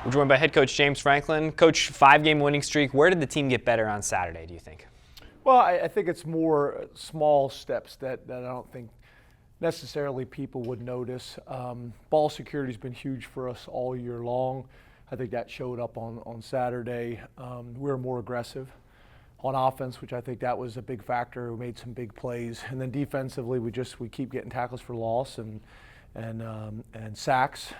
We're joined by head coach James Franklin. Coach, 5-game winning streak. Where did the team get better on Saturday, do you think? Well, I think it's more small steps that I don't think necessarily people would notice. Ball security has been huge for us all year long. I think that showed up on Saturday. We were more aggressive on offense, which I think that was a big factor. We made some big plays, and then defensively, we keep getting tackles for loss and sacks.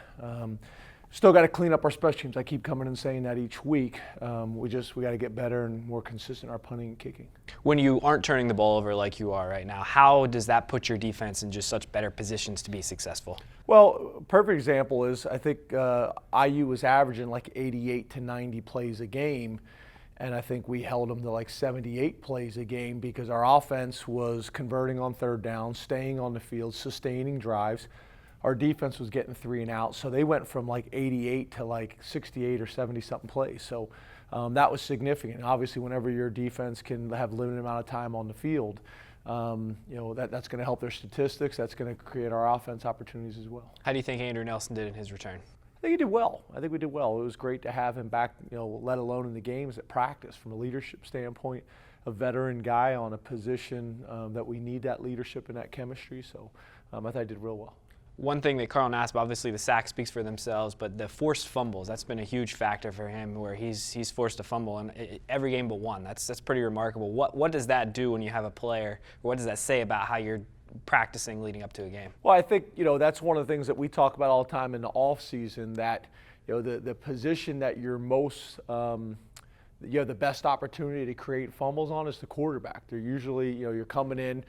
Still got to clean up our special teams. I keep coming and saying that each week. We got to get better and more consistent in our punting and kicking. When you aren't turning the ball over like you are right now, how does that put your defense in just such better positions to be successful? Well, a perfect example is I think IU was averaging like 88 to 90 plays a game, and I think we held them to like 78 plays a game because our offense was converting on third down, staying on the field, sustaining drives. Our defense was getting 3 and out, so they went from like 88 to like 68 or 70 something plays. So that was significant. Obviously, whenever your defense can have a limited amount of time on the field, that's going to help their statistics. That's going to create our offense opportunities as well. How do you think Andrew Nelson did in his return? I think he did well. I think we did well. It was great to have him back, let alone in the games at practice. From a leadership standpoint, a veteran guy on a position that we need that leadership and that chemistry. So I thought he did real well. One thing that Carl Nassib, obviously the sack speaks for themselves, but the forced fumbles, that's been a huge factor for him where he's forced to fumble in every game but one. That's pretty remarkable. What does that do when you have a player, or what does that say about how you're practicing leading up to a game? Well, I think, that's one of the things that we talk about all the time in the off season, that, the position that you're most, you have the best opportunity to create fumbles on is the quarterback. They're usually, you're coming in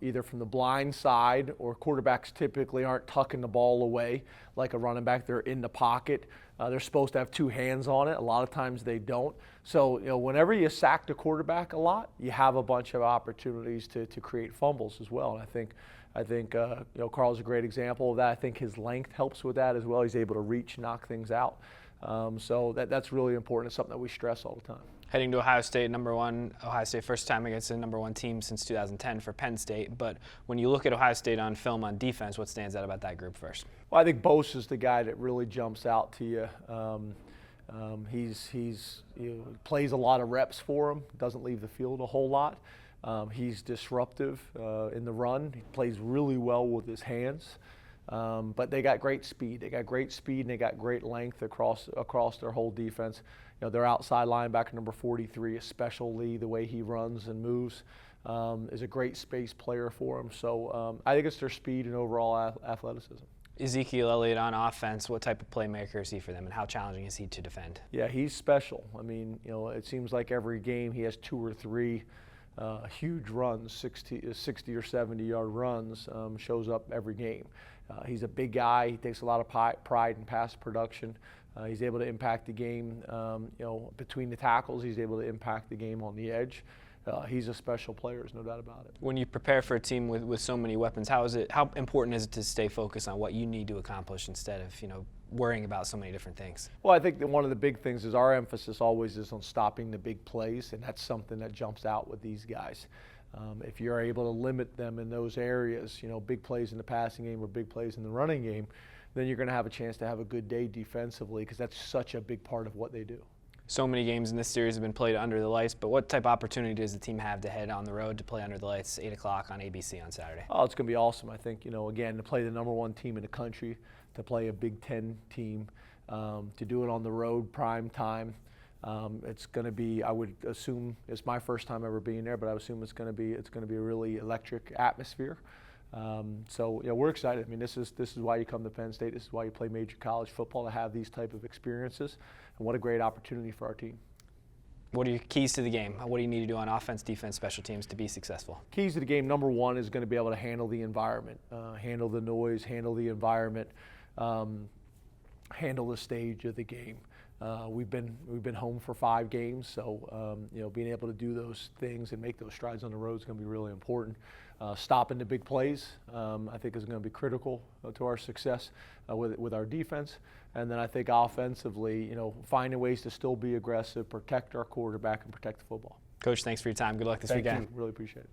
either from the blind side, or quarterbacks typically aren't tucking the ball away like a running back. They're in the pocket. They're supposed to have 2 hands on it. A lot of times they don't. So, whenever you sack the quarterback a lot, you have a bunch of opportunities to create fumbles as well. And I think Carl's a great example of that. I think his length helps with that as well. He's able to reach, knock things out. So that's really important. It's something that we stress all the time. Heading to Ohio State, Ohio State first time against the #1 team since 2010 for Penn State. But when you look at Ohio State on film on defense, what stands out about that group first? Well, I think Bose is the guy that really jumps out to you. He's plays a lot of reps for him, doesn't leave the field a whole lot. He's disruptive in the run. He plays really well with his hands. But they got great speed. They got great speed and they got great length across their whole defense. Their outside linebacker, number 43, especially the way he runs and moves, is a great space player for them. So I think it's their speed and overall athleticism. Ezekiel Elliott on offense, what type of playmaker is he for them, and how challenging is he to defend? Yeah, he's special. I mean, it seems like every game he has 2 or 3 huge runs, 60 or 70-yard runs, shows up every game. He's a big guy. He takes a lot of pride in pass production. He's able to impact the game, between the tackles. He's able to impact the game on the edge. He's a special player, there's no doubt about it. When you prepare for a team with so many weapons, how important is it to stay focused on what you need to accomplish instead of worrying about so many different things? Well, I think that one of the big things is our emphasis always is on stopping the big plays, and that's something that jumps out with these guys. If you're able to limit them in those areas, big plays in the passing game or big plays in the running game, then you're going to have a chance to have a good day defensively, because that's such a big part of what they do. So many games in this series have been played under the lights, but what type of opportunity does the team have to head on the road to play under the lights, 8 o'clock on ABC on Saturday? Oh, it's going to be awesome. I think, again, to play the #1 team in the country, to play a Big Ten team, to do it on the road, prime time. It's going to be, I would assume, it's my first time ever being there, but I would assume it's going to be a really electric atmosphere. So we're excited. I mean, this is why you come to Penn State. This is why you play major college football, to have these type of experiences. And what a great opportunity for our team. What are your keys to the game? What do you need to do on offense, defense, special teams to be successful? Keys to the game, #1 is going to be able to handle the environment, handle the noise, handle the environment, handle the stage of the game. We've been home for 5 games, so being able to do those things and make those strides on the road is going to be really important. Stopping the big plays, I think, is going to be critical to our success with our defense. And then I think offensively, finding ways to still be aggressive, protect our quarterback, and protect the football. Coach, thanks for your time. Good luck this weekend. Thank you. Really appreciate it.